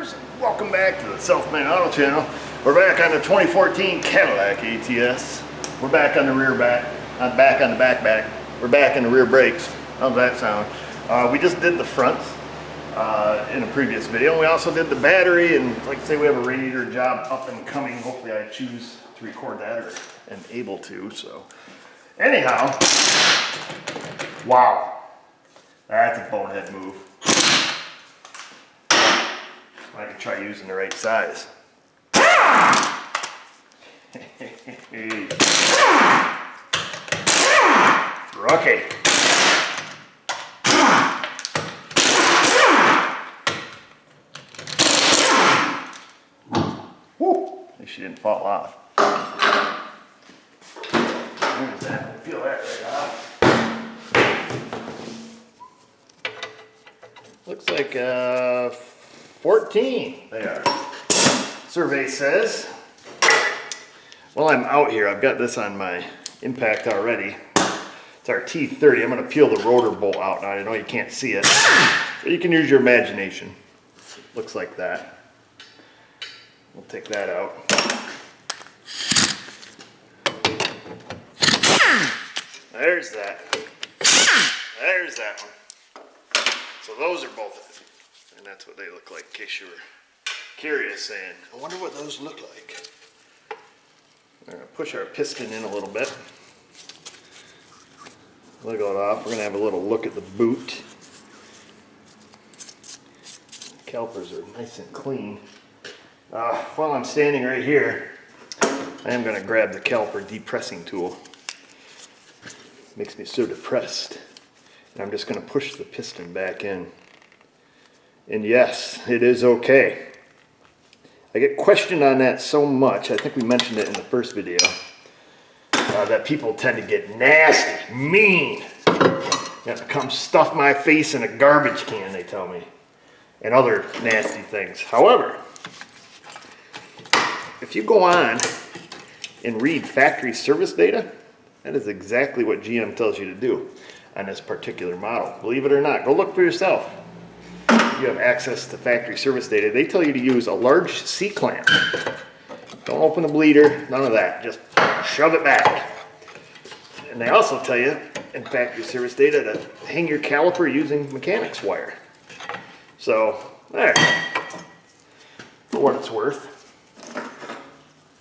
viewers, welcome back to the Self-Made Auto Channel. We're back on the 2014 Cadillac ATS. We're back on the rear back. I'm back on the back. We're back in the rear brakes. How's that sound? We just did the fronts in a previous video. We also did the battery, and like I say, we have a radiator job up and coming. Hopefully I choose to record that, or am able to. So anyhow, wow, that's a bonehead move. I can try using the right size. Rocky. Woo! At least she didn't fall off. There's that. Feel that right off. Looks like 14 they are. Survey says. While I'm out here, I've got this on my impact already. It's our T30. I'm going to peel the rotor bolt out. Now I know you can't see it, but you can use your imagination. Looks like that. We'll take that out. There's that. There's that one. So those are both. And that's what they look like, in case you were curious, saying, I wonder what those look like. We're going to push our piston in a little bit. Wiggle it off. We're going to have a little look at the boot. Calipers are nice and clean. While I'm standing right here, I am going to grab the caliper depressing tool. Makes me so depressed. And I'm just going to push the piston back in. And yes, it is okay. I get questioned on that so much, I think we mentioned it in the first video, that people tend to get nasty, mean. You have to come stuff my face in a garbage can, they tell me, and other nasty things. However, if you go on and read factory service data, that is exactly what GM tells you to do on this particular model. Believe it or not, go look for yourself. You have access to factory service data. They tell you to use a large C-clamp. Don't open the bleeder, none of that. Just shove it back. And they also tell you in factory service data to hang your caliper using mechanics wire. So, there. For what it's worth.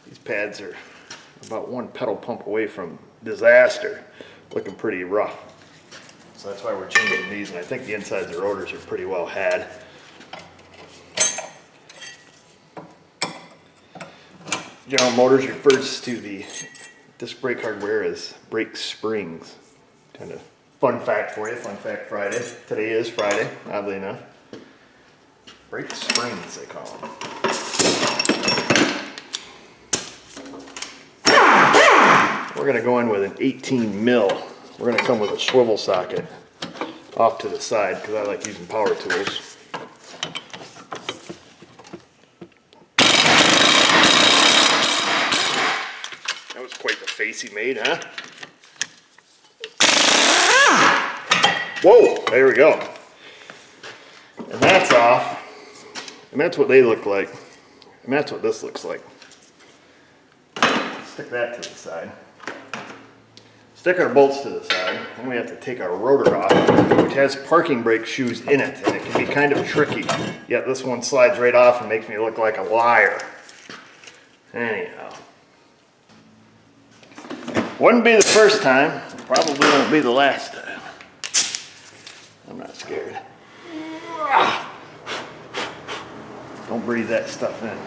These pads are about one pedal pump away from disaster. Looking pretty rough. So that's why we're changing these, and I think the insides of the rotors are pretty well had. General Motors refers to the disc brake hardware as brake springs. Kind of fun fact for you, Fun Fact Friday. Today is Friday, oddly enough. Brake springs, they call them. We're going to go in with an 18 mil. We're going to come with a swivel socket off to the side because I like using power tools. That was quite the face he made, huh? Whoa, there we go. And that's off. And that's what they look like. And that's what this looks like. Stick that to the side. Stick our bolts to the side, and we have to take our rotor off, which has parking brake shoes in it, and it can be kind of tricky. Yet this one slides right off and makes me look like a liar. Anyhow. Wouldn't be the first time, probably won't be the last time. I'm not scared. Don't breathe that stuff in.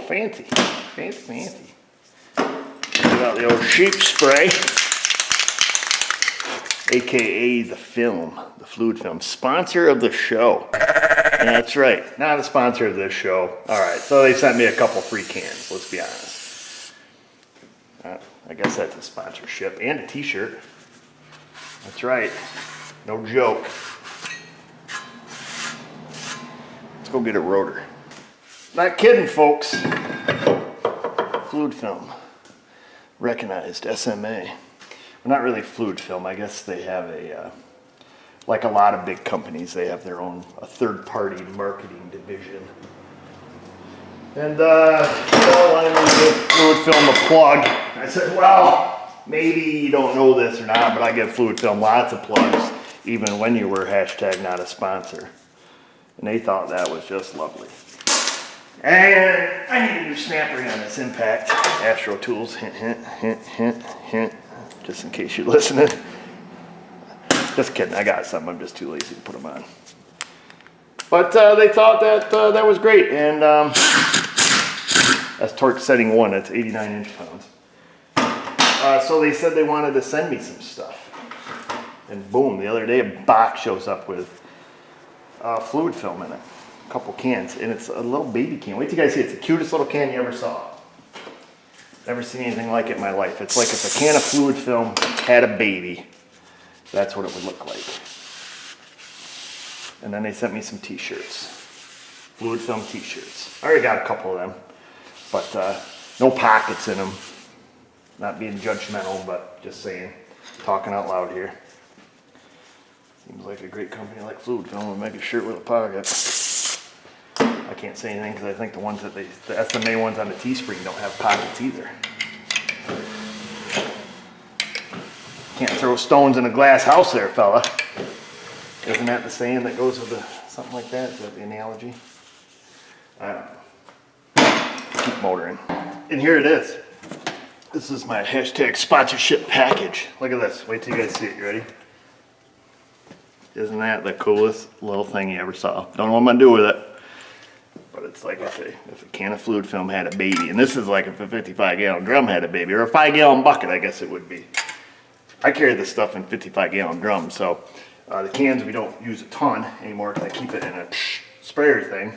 Fancy, fancy. Get out the old sheep spray, aka the film, the fluid film. Sponsor of the show. That's right, not a sponsor of this show. All right, so they sent me a couple free cans, let's be honest. I guess that's a sponsorship and a t-shirt. That's right. No joke. Let's go get a rotor. Not kidding, folks. Fluid film. Recognized SMA. Well, not really fluid film. I guess they have a, like a lot of big companies, they have their own third-party marketing division. And Paul wanted me to give fluid film a plug. I said, well, maybe you don't know this or not, but I give fluid film lots of plugs, even when you were hashtag not a sponsor. And they thought that was just lovely. And I need a new snap ring on this Impact. Astro Tools, hint, hint, hint, hint, hint, just in case you're listening. Just kidding, I got some, I'm just too lazy to put them on. But they thought that that was great, and that's torque setting 1, that's 89 inch-pounds. So they said they wanted to send me some stuff. And boom, the other day a box shows up with fluid film in it. A couple cans, and it's a little baby can. Wait till you guys see it. It's the cutest little can you ever saw. Never seen anything like it in my life. It's like if a can of fluid film had a baby, that's what it would look like. And then they sent me some t-shirts. Fluid film t-shirts. I already got a couple of them, but no pockets in them. Not being judgmental, but just saying, talking out loud here. Seems like a great company like Fluid Film would make a shirt with a pocket. I can't say anything because I think the ones that the SMA ones on the Teespring don't have pockets either. Can't throw stones in a glass house there, fella. Isn't that the saying that goes with something like that? Is that the analogy? I don't know. Keep motoring. And here it is. This is my hashtag sponsorship package. Look at this. Wait till you guys see it. You ready? Isn't that the coolest little thing you ever saw? Don't know what I'm going to do with it. But it's like I say, if a can of fluid film had a baby, and this is like if a 55-gallon drum had a baby, or a 5-gallon bucket, I guess it would be. I carry this stuff in 55-gallon drums, so the cans we don't use a ton anymore because I keep it in a sprayer thing.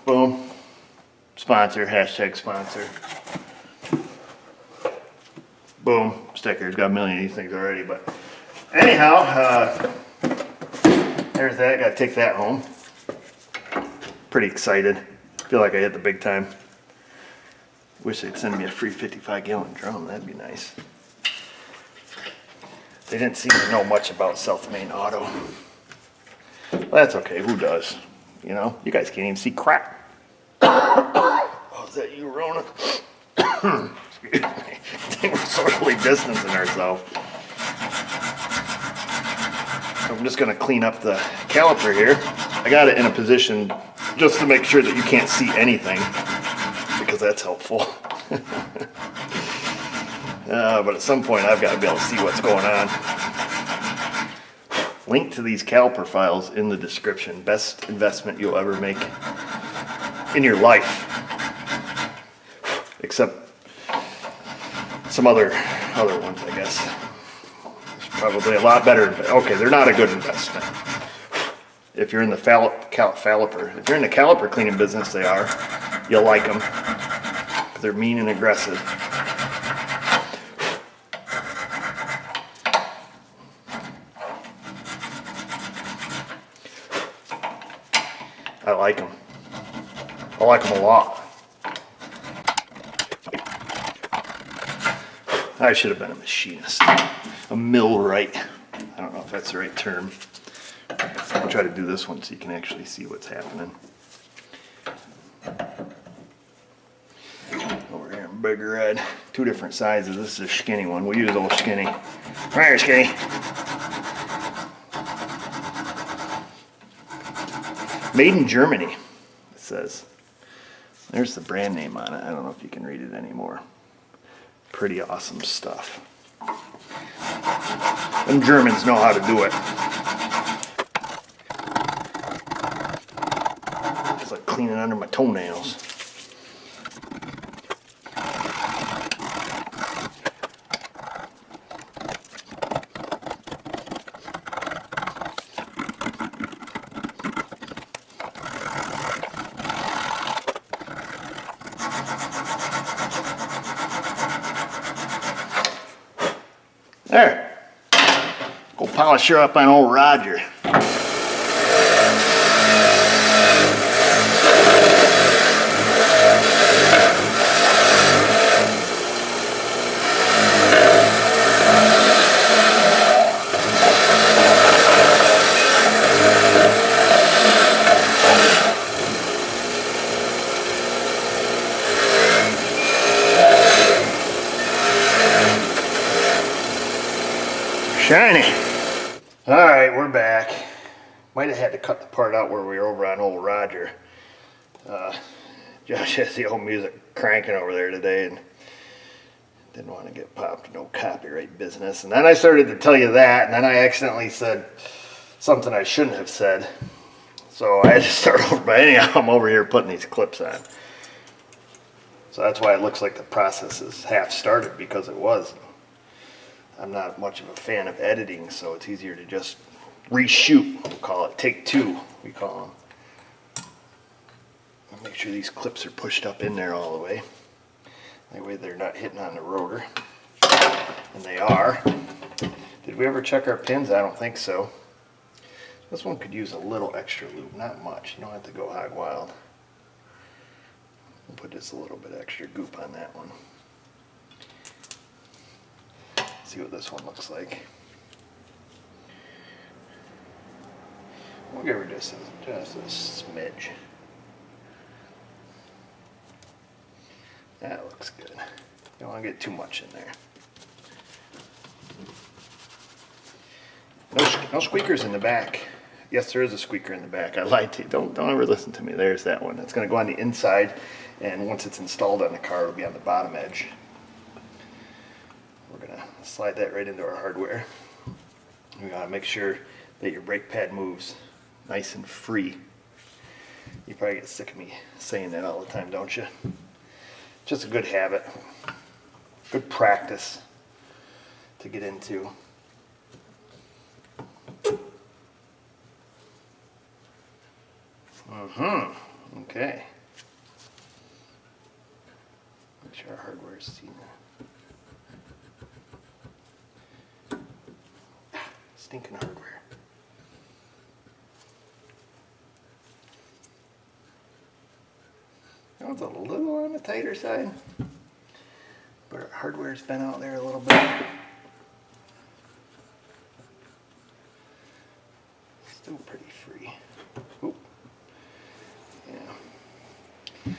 Boom. Sponsor, hashtag sponsor. Boom. Stickers. Got a million of these things already, but anyhow, there's that. Got to take that home. Pretty excited. Feel like I hit the big time. Wish they'd send me a free 55-gallon drum. That'd be nice. They didn't seem to know much about South Main Auto. Well, that's okay. Who does? You know, you guys can't even see crap. Oh, is that you, Rona? Excuse me. We're socially distancing ourselves. I'm just going to clean up the caliper here. I got it in a position just to make sure that you can't see anything, because that's helpful. But at some point I've got to be able to see what's going on. Link to these caliper files in the description. Best investment you'll ever make in your life. Except some other ones, I guess. There's probably a lot better. Okay, they're not a good investment. If you're in the caliper, if you're in the caliper cleaning business, they are. You'll like them. They're mean and aggressive. I like them. I like them a lot. I should have been a machinist. A millwright. I don't know if that's the right term. I'll try to do this one so you can actually see what's happening. Over here in Big Red. 2 different sizes. This is a skinny one. We'll use old skinny. Right here, skinny. Made in Germany, it says. There's the brand name on it. I don't know if you can read it anymore. Pretty awesome stuff. Them Germans know how to do it. It's like cleaning under my toenails. There. Go polish her up on old Roger. Shiny. All right, we're back. Might have had to cut the part out where we were over on old Roger. Josh has the old music cranking over there today and didn't want to get popped, no copyright business. And then I started to tell you that, and then I accidentally said something I shouldn't have said. So I had to start over, but anyhow, I'm over here putting these clips on. So that's why it looks like the process is half started, because it was. I'm not much of a fan of editing, so it's easier to just reshoot. We'll call it take two, we call them. I'll make sure these clips are pushed up in there all the way. That way they're not hitting on the rotor. And they are. Did we ever check our pins? I don't think so. This one could use a little extra lube, not much. You don't have to go hog wild. We'll put just a little bit extra goop on that one. See what this one looks like. We'll give her just a smidge. That looks good. You don't want to get too much in there. No squeakers in the back. Yes, there is a squeaker in the back. I lied to you. Don't ever listen to me. There's that one. It's going to go on the inside, and once it's installed on the car, it'll be on the bottom edge. We're going to slide that right into our hardware. We got to make sure that your brake pad moves nice and free. You probably get sick of me saying that all the time, don't you? Just a good habit, good practice to get into. Okay. Make sure our hardware is seen that. Stinking hardware. That one's a little on the tighter side, but our hardware's been out there a little bit. Still pretty free. Oop. Yeah.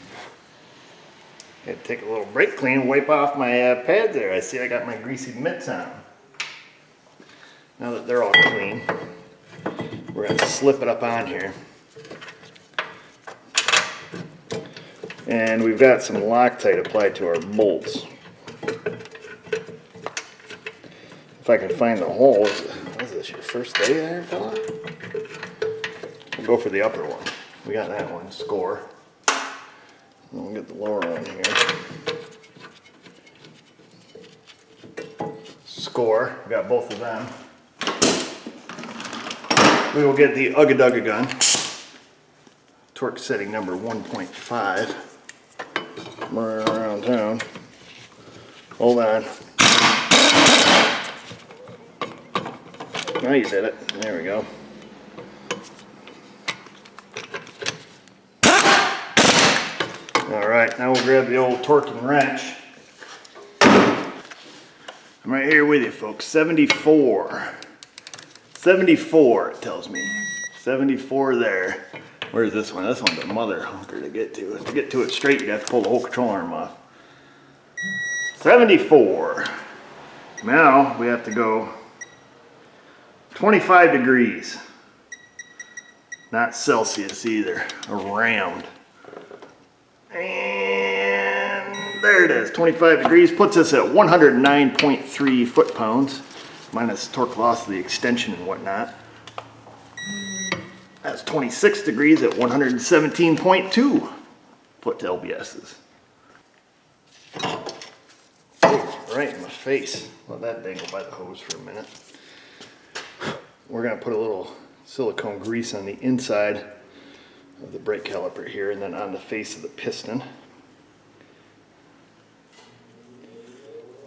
Had to take a little brake clean and wipe off my pad there. I see I got my greasy mitts on. Now that they're all clean, we're going to slip it up on here. And we've got some Loctite applied to our bolts. If I can find the hole, what is this, your first day there, fella? We'll go for the upper one. We got that one, score. And we'll get the lower one here. Score, we got both of them. We will get the Ugga gun. Torque setting number 1.5. Running around town. Hold on. Now you did it. There we go. Alright, now we'll grab the old torquing wrench. I'm right here with you, folks. 74. 74, it tells me. 74 there. Where's this one? This one's a mother hunker to get to. To get to it straight, you'd have to pull the whole control arm off. 74. Now we have to go 25 degrees. Not Celsius either. Around. And there it is. 25 degrees puts us at 109.3 foot-pounds. Minus torque loss of the extension and whatnot. That's 26 degrees at 117.2 foot to LBS's. Oh, right in my face. Let that dangle by the hose for a minute. We're going to put a little silicone grease on the inside of the brake caliper here and then on the face of the piston.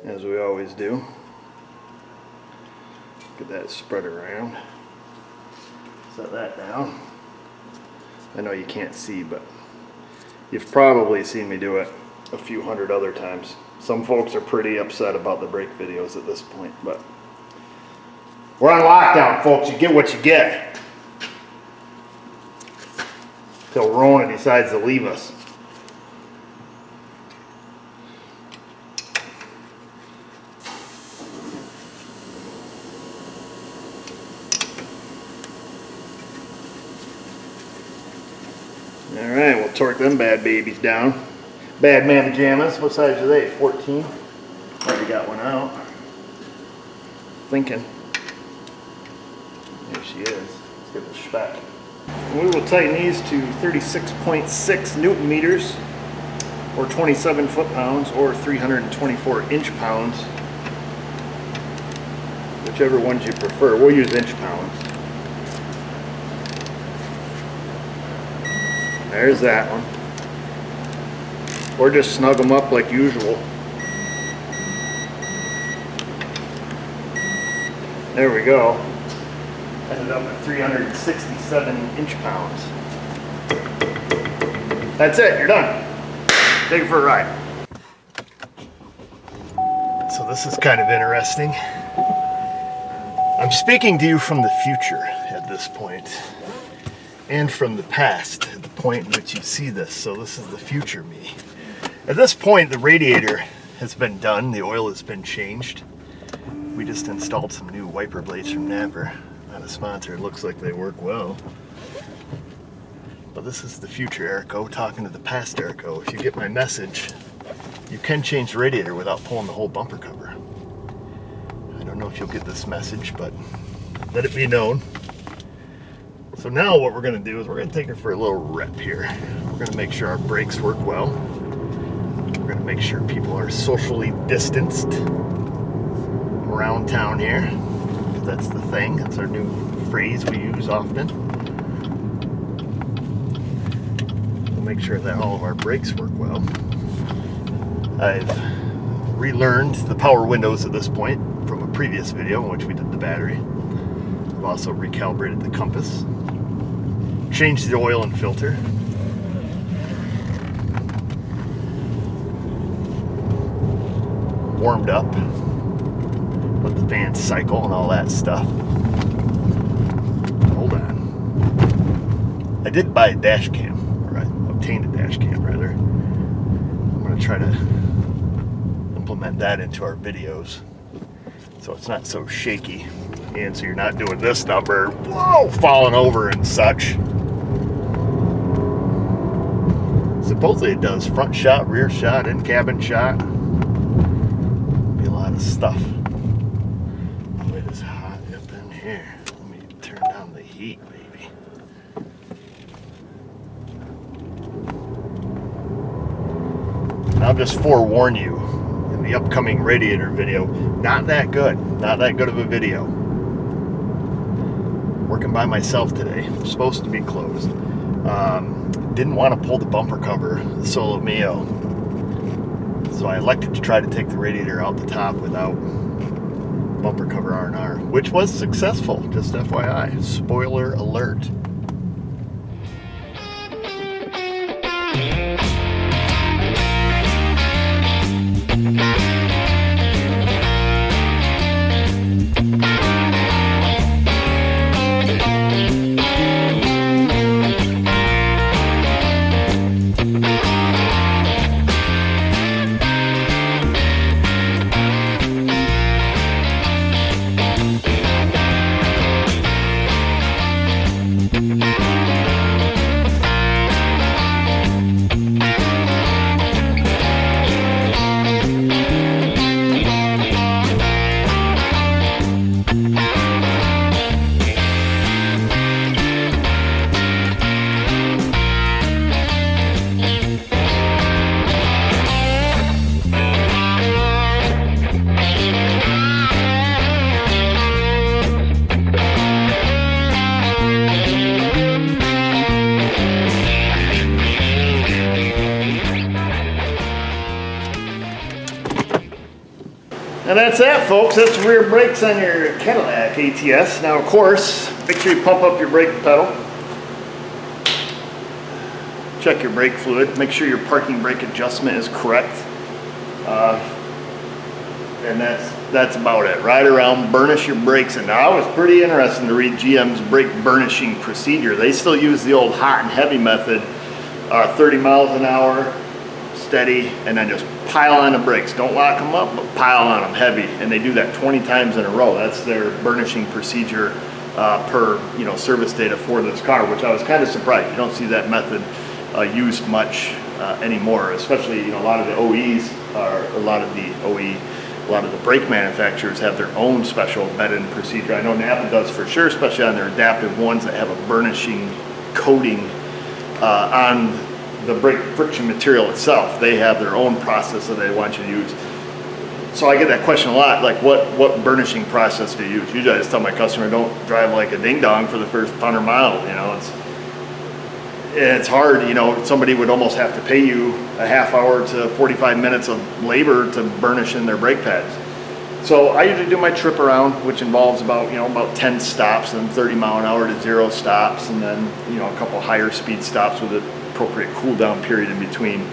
As we always do. Get that spread around. Set that down. I know you can't see, but you've probably seen me do it a few hundred other times. Some folks are pretty upset about the brake videos at this point, but we're on lockdown, folks. You get what you get. Till Rona decides to leave us. Alright, we'll torque them bad babies down. Bad man pajamas, what size are they? 14? Already got one out. Thinking. There she is. Let's get the spec. We will tighten these to 36.6 Newton meters, or 27 foot-pounds, or 324 inch-pounds. Whichever ones you prefer. We'll use inch-pounds. There's that one. Or just snug them up like usual. There we go. Ended up at 367 inch-pounds. That's it, you're done. Take it for a ride. So this is kind of interesting. I'm speaking to you from the future at this point, and from the past at the point in which you see this. So this is the future me. At this point, the radiator has been done. The oil has been changed. We just installed some new wiper blades from Napper. Not a sponsor. It looks like they work well. But this is the future Erico talking to the past Erico. If you get my message, you can change the radiator without pulling the whole bumper cover. I don't know if you'll get this message, but let it be known. So now what we're going to do is we're going to take her for a little rep here. We're going to make sure our brakes work well. We're going to make sure people are socially distanced around town here. That's the thing. That's our new phrase we use often. We'll make sure that all of our brakes work well. I've relearned the power windows at this point from a previous video in which we did the battery. I've also recalibrated the compass. Changed the oil and filter. Warmed up. Let the fan cycle and all that stuff. Hold on. I did buy a dash cam, or I obtained a dash cam rather. I'm going to try to implement that into our videos so it's not so shaky, and so you're not doing this number, whoa, falling over and such. Supposedly it does front shot, rear shot, in cabin shot. Be a lot of stuff. It is hot up in here. Let me turn down the heat, baby. And I'll just forewarn you, in the upcoming radiator video, not that good. Not that good of a video. Working by myself today. I'm supposed to be closed. Didn't want to pull the bumper cover, the Solo Mio. So I elected to try to take the radiator out the top without bumper cover R&R, which was successful, just FYI. Spoiler alert. that's that, folks. That's rear brakes on your Cadillac ATS. Now, of course, make sure you pump up your brake pedal. Check your brake fluid. Make sure your parking brake adjustment is correct. And that's about it. Ride around, burnish your brakes. And now it was pretty interesting to read GM's brake burnishing procedure. They still use the old hot and heavy method, 30 miles an hour, steady, and then just pile on the brakes. Don't lock them up, but pile on them heavy. And they do that 20 times in a row. That's their burnishing procedure per service data for this car, which I was kind of surprised. You don't see that method used much anymore, especially a lot of the OEs are a lot of the brake manufacturers have their own special bed-in procedure. I know Napa does for sure, especially on their adaptive ones that have a burnishing coating on the brake friction material itself. They have their own process that they want you to use. So I get that question a lot, like what burnishing process do you use? Usually I just tell my customer, don't drive like a ding-dong for the first 100 miles. It's hard, somebody would almost have to pay you a half hour to 45 minutes of labor to burnish in their brake pads. So I usually do my trip around, which involves about 10 stops and 30 mile an hour to 0 stops, and then a couple higher speed stops with an appropriate cool down period in between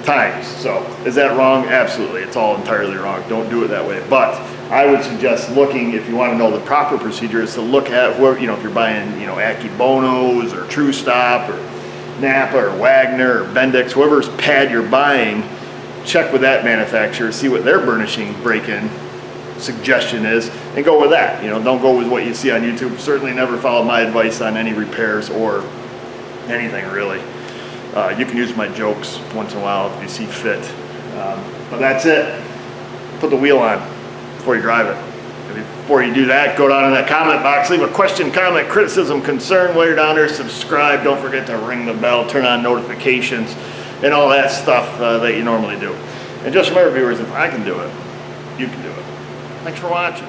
times. So is that wrong? Absolutely. It's all entirely wrong. Don't do it that way. But I would suggest looking, if you want to know the proper procedure, is to look at if you're buying Akibonos or True Stop or Napa or Wagner or Bendix, whoever's pad you're buying, check with that manufacturer, see what their burnishing break-in suggestion is, and go with that. Don't go with what you see on YouTube. Certainly never follow my advice on any repairs or anything really. You can use my jokes once in a while if you see fit. But that's it. Put the wheel on before you drive it. Before you do that, go down in that comment box, leave a question, comment, criticism, concern. While you're down there, subscribe. Don't forget to ring the bell, turn on notifications, and all that stuff that you normally do. And just remember, viewers, if I can do it, you can do it. Thanks for watching.